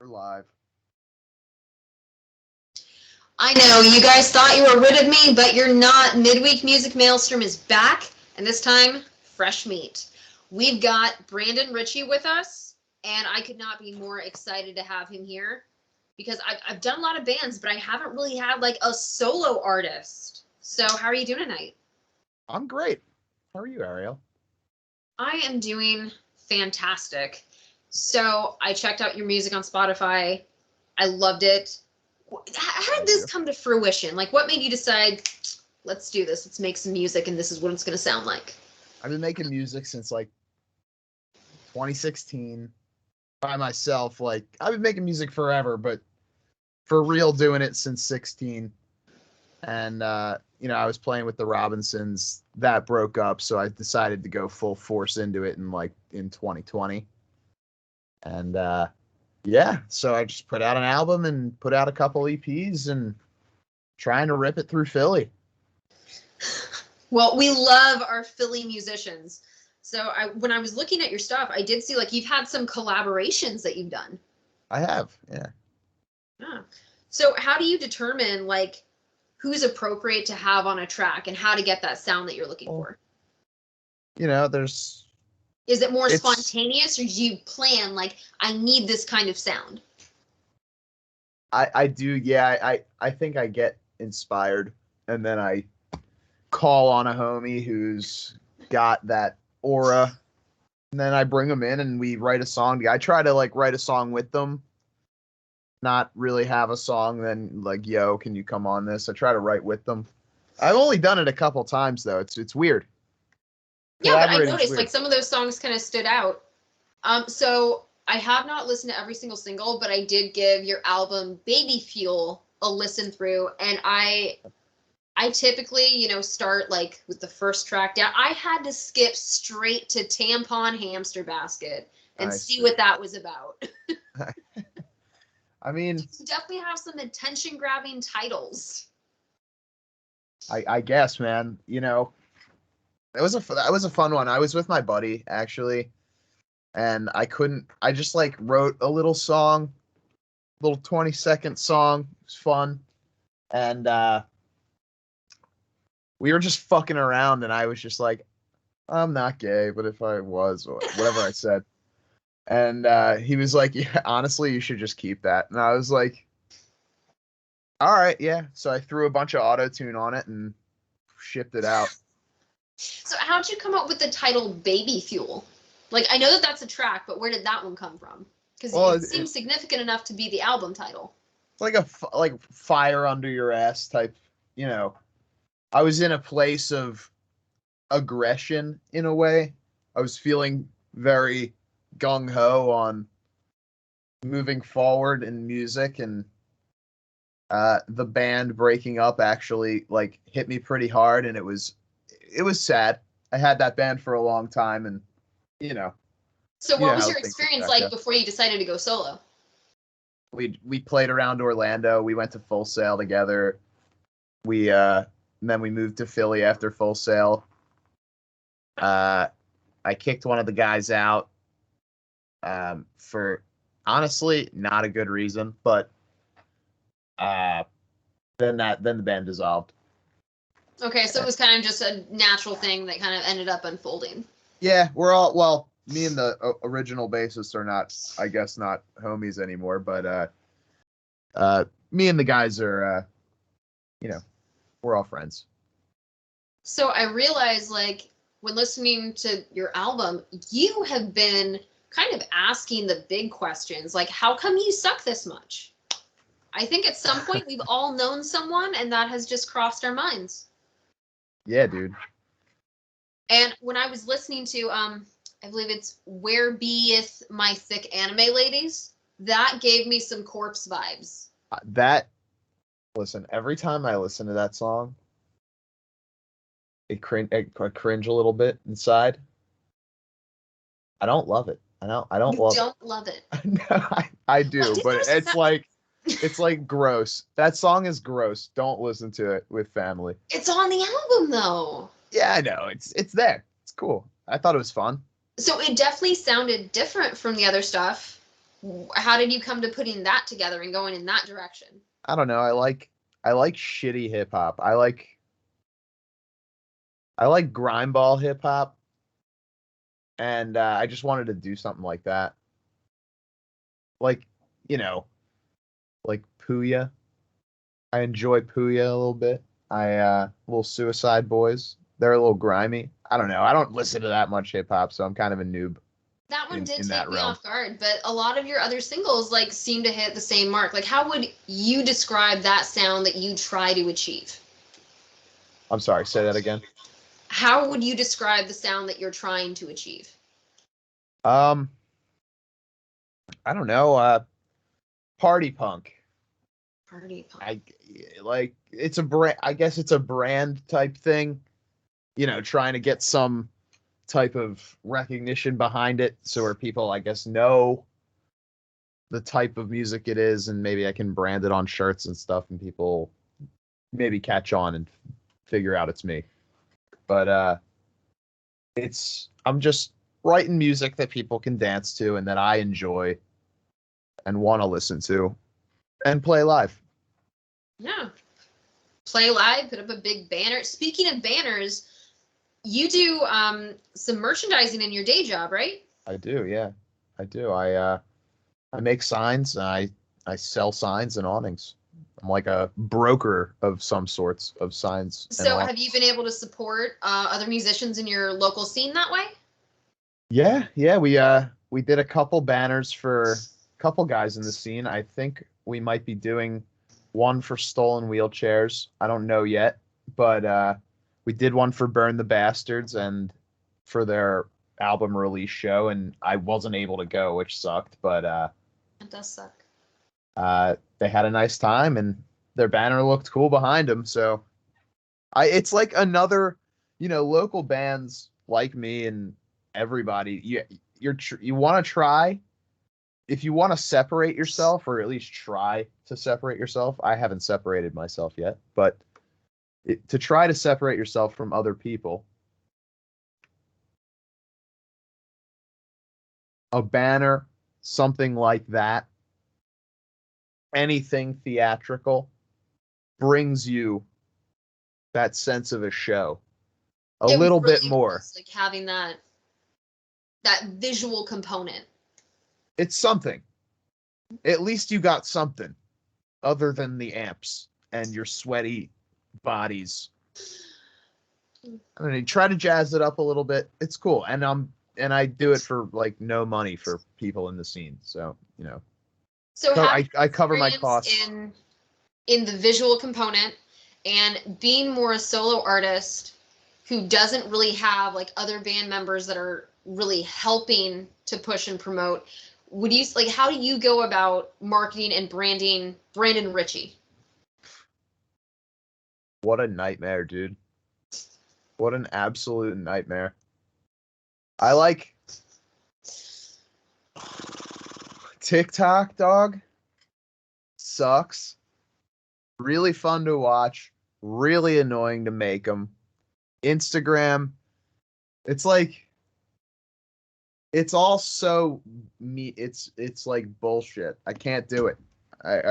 We're live. I know, you guys thought you were rid of me, but you're not. Midweek Music Maelstrom is back, and this time, fresh meat. We've got Brandon Richie with us, and I could not be more excited to have him here because I've done a lot of bands, but I haven't really had like a solo artist. So how are you doing tonight? I'm great. How are you, Ariel? I am doing fantastic. So I checked out your music on Spotify. I loved it. How did this come to fruition? Like, what made you decide, let's do this, let's make some music, and this is what it's going to sound like? I've been making music since like 2016 by myself. Like, I've been making music forever, but for real doing it since 16. And, I was playing with the Robinsons. That broke up, so I decided to go full force into it in 2020. And, so I just put out an album and put out a couple EPs and trying to rip it through Philly. Well, we love our Philly musicians. So when I was looking at your stuff, I did see like you've had some collaborations that you've done. I have, yeah. Yeah. So how do you determine like who's appropriate to have on a track and how to get that sound that you're looking for? Is it more spontaneous, or do you plan, like, I need this kind of sound? I do, yeah. I think I get inspired, and then I call on a homie who's got that aura, and then I bring them in, and we write a song. I try to, write a song with them, not really have a song, then, yo, can you come on this? I try to write with them. I've only done it a couple times, though. It's weird. Yeah, but I noticed like some of those songs kind of stood out. So I have not listened to every single single, but I did give your album Baby Fuel a listen through, and I typically, start like with the first track down. I had to skip straight to Tampon Hamster Basket and see what that was about. I mean, you definitely have some attention grabbing titles. I guess, man, that was a fun one. I was with my buddy, actually, and I just wrote a little song, little 20-second song. It was fun. And we were just fucking around, and I was just like, I'm not gay, but if I was, or whatever I said. And he was like, yeah, honestly, you should just keep that. And I was like, all right, yeah. So I threw a bunch of auto-tune on it and shipped it out. So how'd you come up with the title Baby Fuel? Like, I know that that's a track, but where did that one come from? Because it seems significant enough to be the album title. It's like a fire under your ass type, I was in a place of aggression in a way. I was feeling very gung-ho on moving forward in music, and the band breaking up actually hit me pretty hard, and it was sad. I had that band for a long time, and So what was your experience like before you decided to go solo? We played around Orlando. We went to Full Sail together. And then we moved to Philly after Full Sail. I kicked one of the guys out for honestly not a good reason, but then the band dissolved. Okay, so it was kind of just a natural thing that kind of ended up unfolding. Yeah, me and the original bassist are not, I guess, not homies anymore, but me and the guys are, we're all friends. So I realized, when listening to your album, you have been kind of asking the big questions, like, how come you suck this much? I think at some point we've all known someone, and that has just crossed our minds. Yeah, dude. And when I was listening to, I believe it's Where Beeth My Thick Anime Ladies, that gave me some Corpse vibes. Listen, every time I listen to that song, I cringe a little bit inside. I don't love it. I don't love it. No, I do, but it's like gross. That song is gross. Don't listen to it with family. It's on the album though. Yeah, I know. It's there. It's cool. I thought it was fun. So it definitely sounded different from the other stuff. How did you come to putting that together and going in that direction? I don't know. I like shitty hip hop. I like grindball hip hop, and I just wanted to do something like that. Like, like Puya. I enjoy Puya a little bit. Little Suicide Boys. They're a little grimy. I don't know. I don't listen to that much hip hop, so I'm kind of a noob. That one did take me off guard, but a lot of your other singles like seem to hit the same mark. Like, how would you describe that sound that you try to achieve? I'm sorry, say that again. How would you describe the sound that you're trying to achieve? I don't know. Party punk. Party punk. It's a brand. I guess it's a brand type thing. Trying to get some type of recognition behind it, so where people, I guess, know the type of music it is, and maybe I can brand it on shirts and stuff, and people maybe catch on and figure out it's me. But I'm just writing music that people can dance to and that I enjoy and want to listen to and play live. Yeah. Play live, put up a big banner. Speaking of banners, you do some merchandising in your day job, right? I do, yeah. I do. I make signs. I sell signs and awnings. I'm like a broker of some sorts of signs. So have you been able to support other musicians in your local scene that way? Yeah. We did a couple banners for a couple guys in the scene. I think we might be doing one for Stolen Wheelchairs. I don't know yet, but we did one for Burn the Bastards and for their album release show, and I wasn't able to go, which sucked, but it does suck. They had a nice time, and their banner looked cool behind them. So it's like another, local bands like me and everybody. You want to try, if you want to separate yourself, or at least try to separate yourself. I haven't separated myself yet, but to try to separate yourself from other people, a banner, something like that, anything theatrical brings you that sense of a show a little bit more. Like having that visual component. It's something. At least you got something other than the amps and your sweaty bodies. I mean, try to jazz it up a little bit. It's cool. And I do it for like no money for people in the scene. So, So I cover my costs in the visual component, and being more a solo artist who doesn't really have like other band members that are really helping to push and promote. Would you how do you go about marketing and branding Brandon Richie? What a nightmare, dude. What an absolute nightmare. I like TikTok, dog. Sucks. Really fun to watch. Really annoying to make them. Instagram. It's like, it's all so me. It's like bullshit. I can't do it. I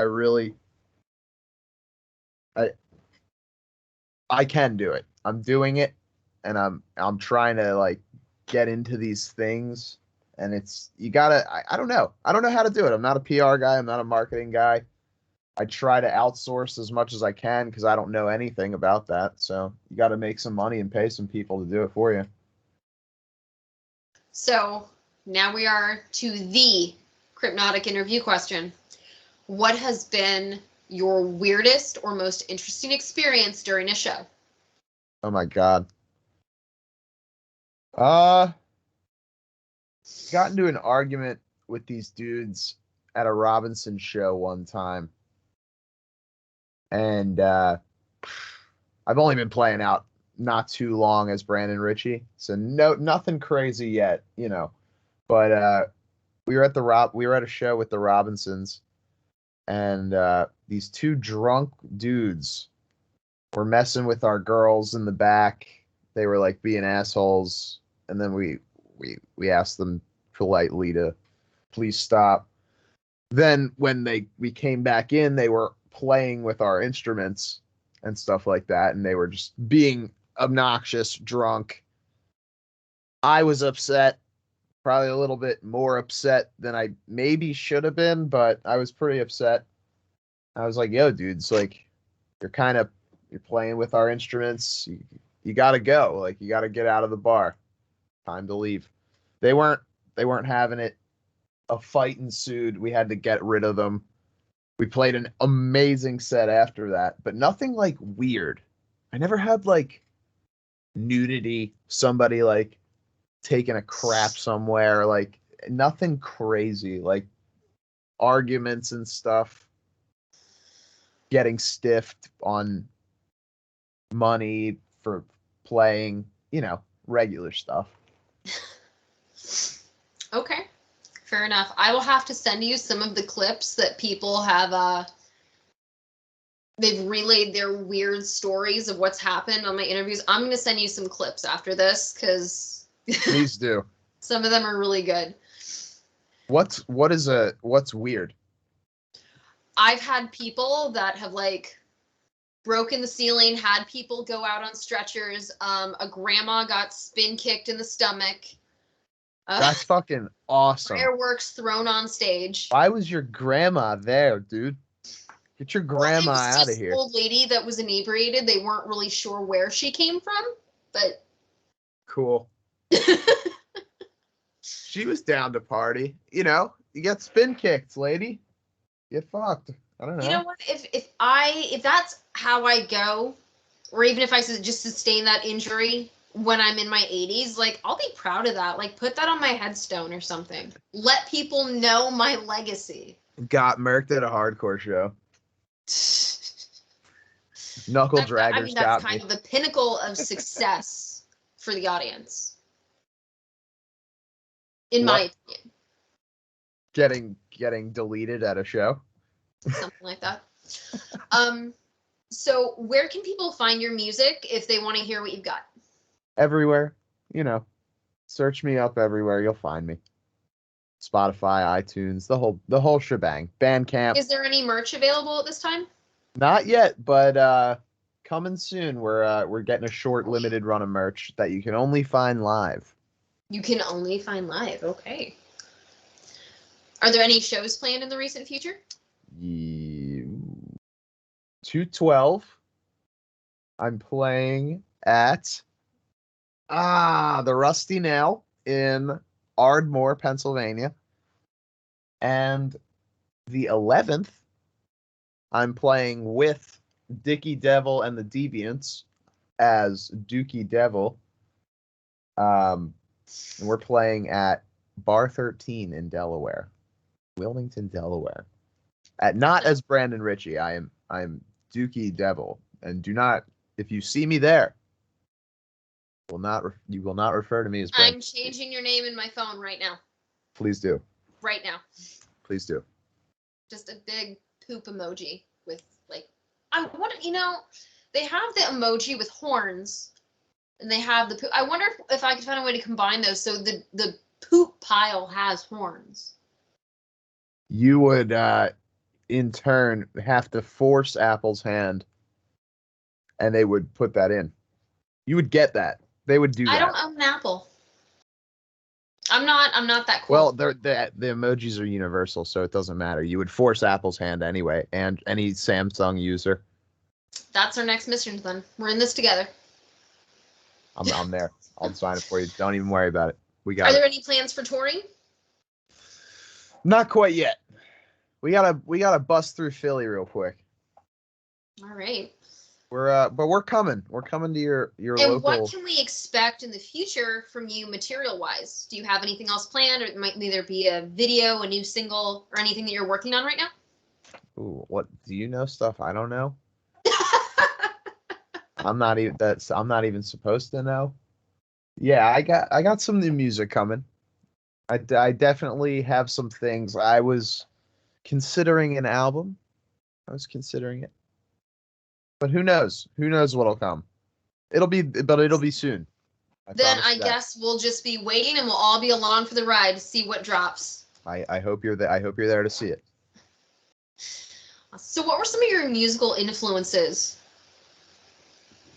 can do it. I'm doing it, and I'm trying to like get into these things, and I don't know how to do it. I'm not a PR guy. I'm not a marketing guy. I try to outsource as much as I can because I don't know anything about that. So you got to make some money and pay some people to do it for you. So now we are to the Crypnotic interview question. What has been your weirdest or most interesting experience during a show? Oh my God. Got into an argument with these dudes at a Robinson show one time. And I've only been playing out not too long as Brandon Richie, so nothing crazy yet, But we were at a show with the Robinsons, and these two drunk dudes were messing with our girls in the back. They were like being assholes, and then we asked them politely to please stop. then when we came back in, they were playing with our instruments and stuff like that, and they were just being obnoxious, drunk. I was upset, probably a little bit more upset than I maybe should have been, but I was pretty upset. I was like, yo, dudes, like, you're playing with our instruments. You got to go. Like, you got to get out of the bar. Time to leave. They weren't having it. A fight ensued. We had to get rid of them. We played an amazing set after that, but nothing like weird. I never had like nudity, somebody like taking a crap somewhere, like nothing crazy, like arguments and stuff, getting stiffed on money for playing, regular stuff. Okay. Fair enough. I will have to send you some of the clips that people have, they've relayed their weird stories of what's happened on my interviews. I'm going to send you some clips after this because please do. Some of them are really good. What's weird? I've had people that have like broken the ceiling, had people go out on stretchers. A grandma got spin kicked in the stomach. That's fucking awesome. Fireworks thrown on stage. Why was your grandma there, dude? Get your grandma out of here. An old lady that was inebriated. They weren't really sure where she came from, but cool. She was down to party. You get spin kicked, lady. Get fucked. I don't know. You know what? If that's how I go, or even if I just sustain that injury when I'm in my 80s, like, I'll be proud of that. Like, put that on my headstone or something. Let people know my legacy. Got murked at a hardcore show. Knuckle draggers that's kind of the pinnacle of success for the audience. In my opinion. Getting deleted at a show? Something like that. So where can people find your music if they want to hear what you've got? Everywhere. Search me up everywhere. You'll find me. Spotify, iTunes, the whole shebang. Bandcamp. Is there any merch available at this time? Not yet, but coming soon. We're getting a short limited run of merch that you can only find live. You can only find live. Okay. Are there any shows planned in the recent future? 212. I'm playing at the Rusty Nail in Ardmore, Pennsylvania. And the 11th, I'm playing with Dicky Devil and the Deviants as Dookie Devil. And we're playing at Bar 13 in Delaware, Wilmington, Delaware. Not as Brandon Richie. I am Dookie Devil, and do not, if you see me there, you will not refer to me as Brandon. I'm changing your name in my phone right now. Please do. Right now. Please do. Just a big poop emoji with like, they have the emoji with horns, and they have the poop. I wonder if I could find a way to combine those so the poop pile has horns. You would in turn have to force Apple's hand, and they would put that in. You would get that. They would do that. I don't own an Apple. I'm not that cool. Well, the emojis are universal, so it doesn't matter. You would force Apple's hand anyway, and any Samsung user. That's our next mission, then. We're in this together. I'm there. I'll sign it for you. Don't even worry about it. We got it. Are there any plans for touring? Not quite yet. We gotta bust through Philly real quick. All right. But we're coming. We're coming to your local. And what can we expect in the future from you material-wise? Do you have anything else planned, or it might either be a video, a new single, or anything that you're working on right now? Ooh, what do you know? Stuff I don't know. I'm not even supposed to know. Yeah, I got some new music coming. I definitely have some things. I was considering an album. I was considering it. But who knows? Who knows what'll come? It'll be soon. I guess we'll just be waiting, and we'll all be along for the ride to see what drops. I hope you're there. I hope you're there to see it. So what were some of your musical influences?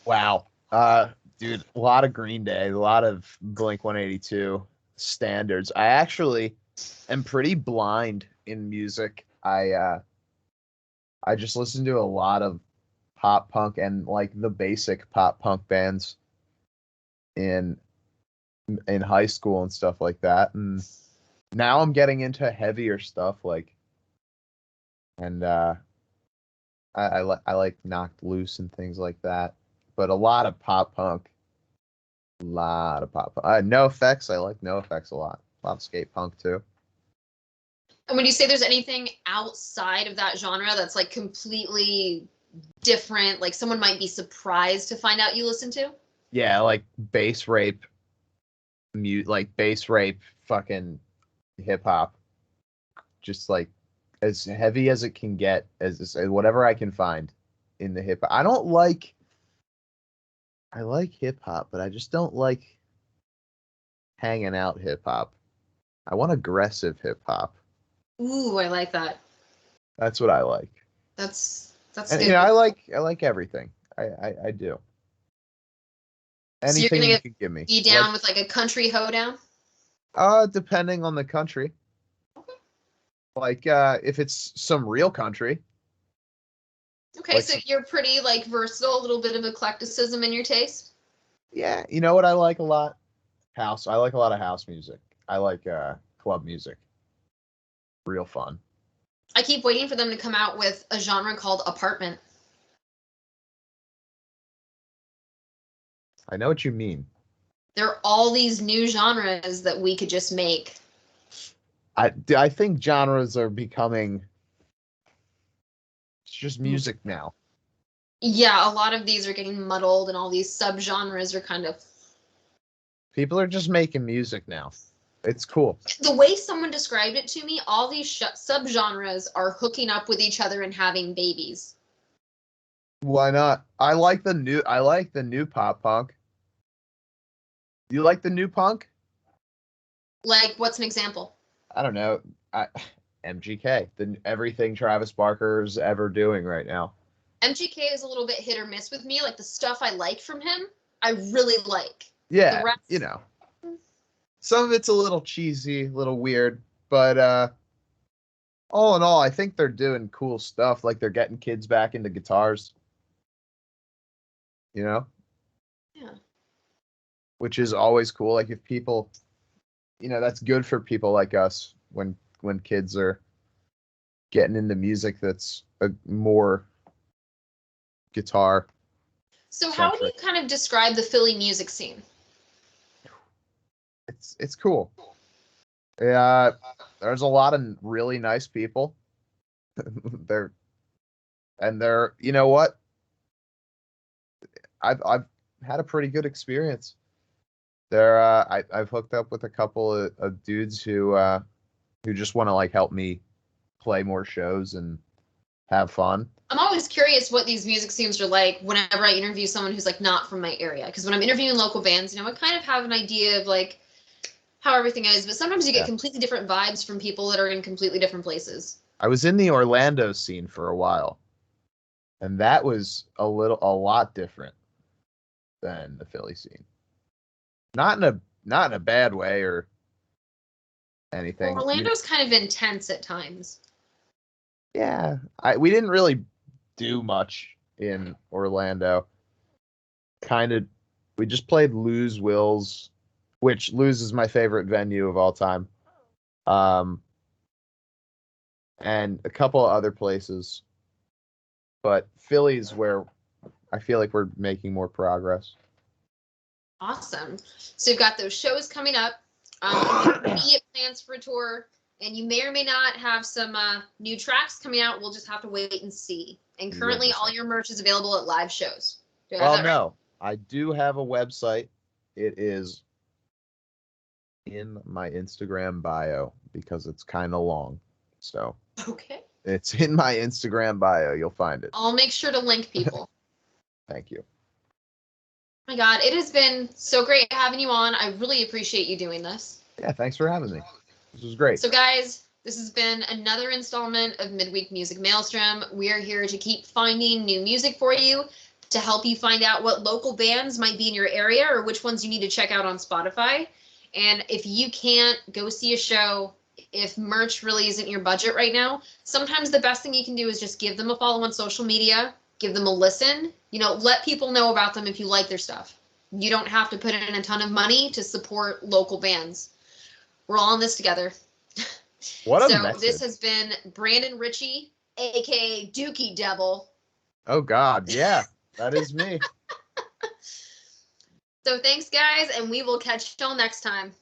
Wow. Dude, a lot of Green Day, a lot of Blink-182 standards. I actually am pretty blind in music. I just listen to a lot of pop punk and like the basic pop punk bands in high school and stuff like that. And now I'm getting into heavier stuff like and I like Knocked Loose and things like that. But a lot of pop punk. A lot of pop punk. No Effects. I like No Effects a lot. A lot of skate punk too. And when you say there's anything outside of that genre that's like completely different, like someone might be surprised to find out you listen to? Yeah, like bass rape, fucking hip hop. Just like as heavy as it can get, as whatever I can find in the hip hop. I like hip hop, but I just don't like hanging out hip hop. I want aggressive hip hop. Ooh, I like that. That's what I like. That's and, good. I like everything. I do. Anything so you can give me. Be down with like a country hoedown? Depending on the country. Okay. Like if it's some real country. Okay, like, so you're pretty like versatile, a little bit of eclecticism in your taste? Yeah, you know what I like a lot? House. I like a lot of house music. I like club music. Real fun. I keep waiting for them to come out with a genre called apartment. I know what you mean. There are all these new genres that we could just make. I think genres are becoming it's just music now. Yeah, a lot of these are getting muddled and all these subgenres are kind of people are just making music now. It's cool. The way someone described it to me, all these subgenres are hooking up with each other and having babies. Why not? I like the new pop punk. You like the new punk? Like, what's an example? I don't know. MGK, everything Travis Barker's ever doing right now. MGK is a little bit hit or miss with me. Like the stuff I like from him, I really like. Yeah, the rest, you know. Some of it's a little cheesy, a little weird, but all in all, I think they're doing cool stuff. Like they're getting kids back into guitars. You know? Yeah. Which is always cool. Like if people, that's good for people like us when kids are getting into music that's a more guitar. So how would you kind of describe the Philly music scene? It's cool. Yeah, there's a lot of really nice people. they're you know what? I've had a pretty good experience. I've hooked up with a couple of dudes who just want to like help me play more shows and have fun. I'm always curious what these music scenes are like whenever I interview someone who's like not from my area. Because when I'm interviewing local bands, I kind of have an idea of like how everything is, but sometimes you get completely different vibes from people that are in completely different places. I was in the Orlando scene for a while, and that was a lot different than the Philly scene. Not in a bad way or anything. Well, Orlando's kind of intense at times. Yeah, we didn't really do much in Orlando. We just played Lou's Will's, which Lou's is my favorite venue of all time. And a couple of other places. But Philly's where I feel like we're making more progress. Awesome. So you've got those shows coming up. Immediate plans for a tour. And you may or may not have some new tracks coming out. We'll just have to wait and see. And currently, all your merch is available at live shows. Well, no. I do have a website. It is in my Instagram bio because it's kind of long. So okay. It's in my Instagram bio. You'll find it. I'll make sure to link people. Thank you. Oh my God, it has been so great having you on. I really appreciate you doing this. Yeah, thanks for having me. This was great. So guys, This has been another installment of Midweek Music Maelstrom. We are here to keep finding new music for you, to help you find out what local bands might be in your area or which ones you need to check out on Spotify. And if you can't go see a show, if merch really isn't your budget right now, sometimes the best thing you can do is just give them a follow on social media, give them a listen, let people know about them if you like their stuff. You don't have to put in a ton of money to support local bands. We're all in this together. What a so message. This has been Brandon Richie, aka Dookie Devil. Oh God, yeah, that is me. So thanks, guys, and we will catch y'all next time.